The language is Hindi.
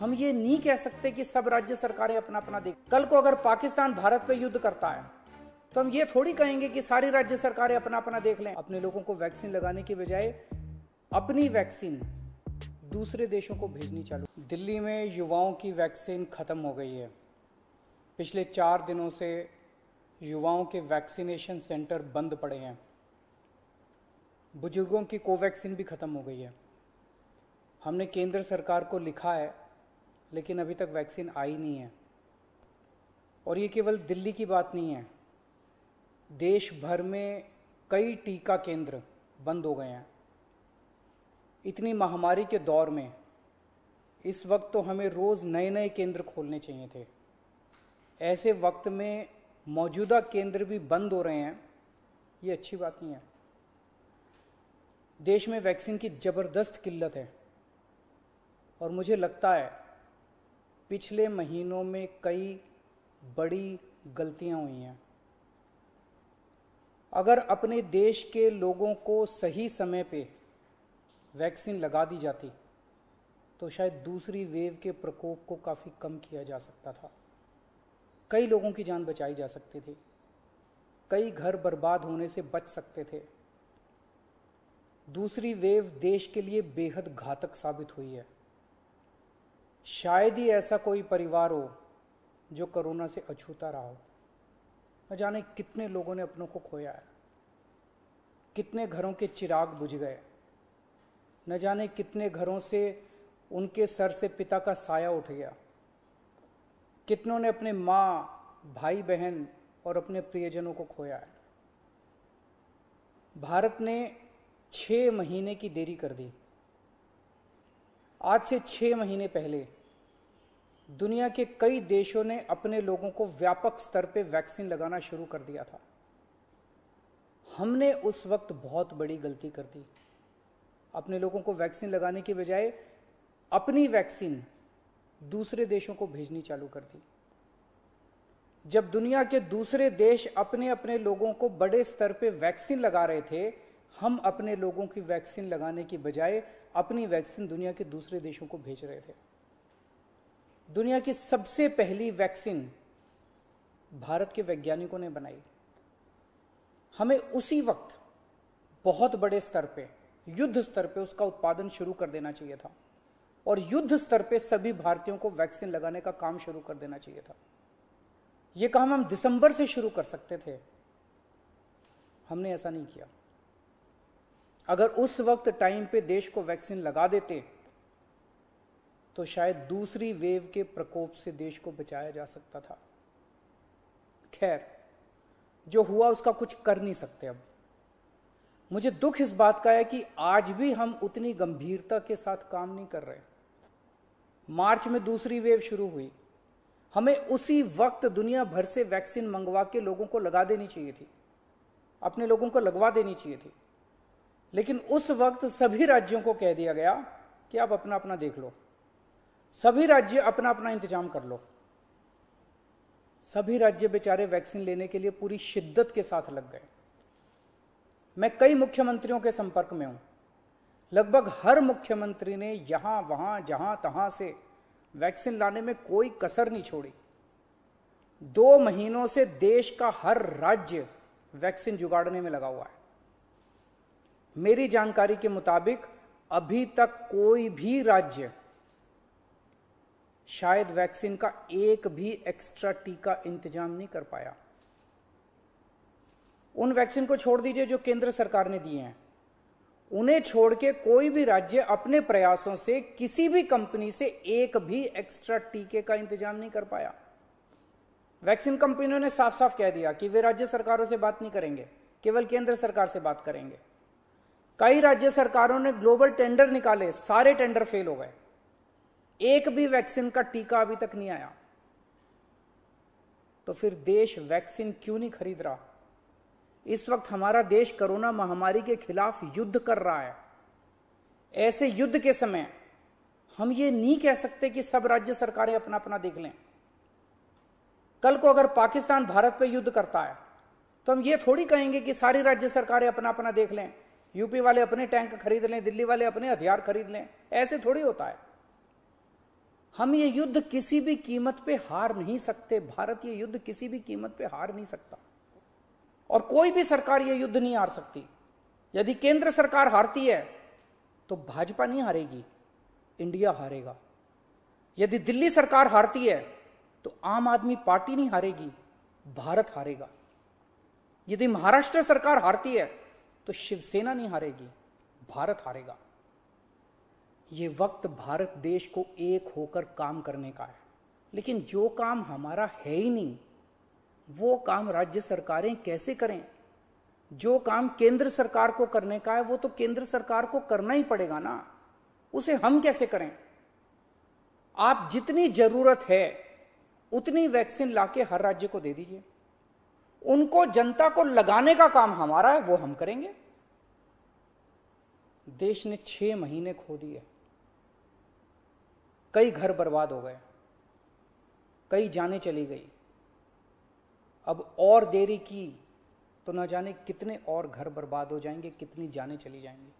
हम ये नहीं कह सकते कि सब राज्य सरकारें अपना अपना देख। कल को अगर पाकिस्तान भारत पे युद्ध करता है तो हम ये थोड़ी कहेंगे कि सारी राज्य सरकारें अपना अपना देख लें। अपने लोगों को वैक्सीन लगाने की बजाय अपनी वैक्सीन दूसरे देशों को भेजनी चालू। दिल्ली में युवाओं की वैक्सीन खत्म हो गई है। पिछले 4 दिनों से युवाओं के वैक्सीनेशन सेंटर बंद पड़े हैं। बुजुर्गों की कोवैक्सीन भी खत्म हो गई है। हमने केंद्र सरकार को लिखा है, लेकिन अभी तक वैक्सीन आई नहीं है। और ये केवल दिल्ली की बात नहीं है, देश भर में कई टीका केंद्र बंद हो गए हैं। इतनी महामारी के दौर में इस वक्त तो हमें रोज नए नए केंद्र खोलने चाहिए थे। ऐसे वक्त में मौजूदा केंद्र भी बंद हो रहे हैं, ये अच्छी बात नहीं है। देश में वैक्सीन की जबरदस्त किल्लत है और मुझे लगता है पिछले महीनों में कई बड़ी गलतियां हुई हैं। अगर अपने देश के लोगों को सही समय पे वैक्सीन लगा दी जाती तो शायद दूसरी वेव के प्रकोप को काफ़ी कम किया जा सकता था। कई लोगों की जान बचाई जा सकती थी, कई घर बर्बाद होने से बच सकते थे। दूसरी वेव देश के लिए बेहद घातक साबित हुई है। शायद ही ऐसा कोई परिवार हो जो कोरोना से अछूता रहा हो। न जाने कितने लोगों ने अपनों को खोया है, कितने घरों के चिराग बुझ गए, न जाने कितने घरों से उनके सर से पिता का साया उठ गया, कितनों ने अपने माँ, भाई बहन और अपने प्रियजनों को खोया है। भारत ने 6 महीने की देरी कर दी। आज से 6 महीने पहले दुनिया के कई देशों ने अपने लोगों को व्यापक स्तर पे वैक्सीन लगाना शुरू कर दिया था। हमने उस वक्त बहुत बड़ी गलती कर दी। अपने लोगों को वैक्सीन लगाने की बजाय अपनी वैक्सीन दूसरे देशों को भेजनी चालू कर दी। जब दुनिया के दूसरे देश अपने अपने लोगों को बड़े स्तर पे वैक्सीन लगा रहे थे, हम अपने लोगों की वैक्सीन लगाने की बजाय अपनी वैक्सीन दुनिया के दूसरे देशों को भेज रहे थे। दुनिया की सबसे पहली वैक्सीन भारत के वैज्ञानिकों ने बनाई। हमें उसी वक्त बहुत बड़े स्तर पे, युद्ध स्तर पे उसका उत्पादन शुरू कर देना चाहिए था और युद्ध स्तर पे सभी भारतीयों को वैक्सीन लगाने का काम शुरू कर देना चाहिए था। यह काम हम दिसंबर से शुरू कर सकते थे, हमने ऐसा नहीं किया। अगर उस वक्त टाइम पे देश को वैक्सीन लगा देते तो शायद दूसरी वेव के प्रकोप से देश को बचाया जा सकता था। खैर, जो हुआ उसका कुछ कर नहीं सकते। अब मुझे दुख इस बात का है कि आज भी हम उतनी गंभीरता के साथ काम नहीं कर रहे। मार्च में दूसरी वेव शुरू हुई, हमें उसी वक्त दुनिया भर से वैक्सीन मंगवा के लोगों को लगा देनी चाहिए थी, अपने लोगों को लगवा देनी चाहिए थी। लेकिन उस वक्त सभी राज्यों को कह दिया गया कि आप अपना अपना देख लो, सभी राज्य अपना अपना इंतजाम कर लो। सभी राज्य बेचारे वैक्सीन लेने के लिए पूरी शिद्दत के साथ लग गए। मैं कई मुख्यमंत्रियों के संपर्क में हूं। लगभग हर मुख्यमंत्री ने यहां वहां जहां तहां से वैक्सीन लाने में कोई कसर नहीं छोड़ी। 2 महीनों से देश का हर राज्य वैक्सीन जुगाड़ने में लगा हुआ है। मेरी जानकारी के मुताबिक अभी तक कोई भी राज्य शायद वैक्सीन का एक भी एक्स्ट्रा टीका इंतजाम नहीं कर पाया। उन वैक्सीन को छोड़ दीजिए जो केंद्र सरकार ने दिए हैं, उन्हें छोड़ के कोई भी राज्य अपने प्रयासों से किसी भी कंपनी से एक भी एक्स्ट्रा टीके का इंतजाम नहीं कर पाया। वैक्सीन कंपनियों ने साफ साफ कह दिया कि वे राज्य सरकारों से बात नहीं करेंगे, केवल केंद्र सरकार से बात करेंगे। कई राज्य सरकारों ने ग्लोबल टेंडर निकाले, सारे टेंडर फेल हो गए। एक भी वैक्सीन का टीका अभी तक नहीं आया। तो फिर देश वैक्सीन क्यों नहीं खरीद रहा? इस वक्त हमारा देश कोरोना महामारी के खिलाफ युद्ध कर रहा है। ऐसे युद्ध के समय हम ये नहीं कह सकते कि सब राज्य सरकारें अपना अपना देख लें। कल को अगर पाकिस्तान भारत पे युद्ध करता है तो हम ये थोड़ी कहेंगे कि सारी राज्य सरकारें अपना अपना देख लें, यूपी वाले अपने टैंक खरीद लें, दिल्ली वाले अपने हथियार खरीद लें। ऐसे थोड़ी होता है। हम ये युद्ध किसी भी कीमत पे हार नहीं सकते। भारत ये युद्ध किसी भी कीमत पे हार नहीं सकता और कोई भी सरकार ये युद्ध नहीं हार सकती। यदि केंद्र सरकार हारती है तो भाजपा नहीं हारेगी, इंडिया हारेगा। यदि दिल्ली सरकार हारती है तो आम आदमी पार्टी नहीं हारेगी, भारत हारेगा। यदि महाराष्ट्र सरकार हारती है तो शिवसेना नहीं हारेगी, भारत हारेगा। ये वक्त भारत देश को एक होकर काम करने का है। लेकिन जो काम हमारा है ही नहीं, वो काम राज्य सरकारें कैसे करें? जो काम केंद्र सरकार को करने का है वो तो केंद्र सरकार को करना ही पड़ेगा ना, उसे हम कैसे करें? आप जितनी जरूरत है उतनी वैक्सीन लाके हर राज्य को दे दीजिए। उनको जनता को लगाने का काम हमारा है, वो हम करेंगे। देश ने 6 महीने खो दिए, कई घर बर्बाद हो गए, कई जानें चली गई। अब और देरी की तो न जाने कितने और घर बर्बाद हो जाएंगे, कितनी जानें चली जाएंगी।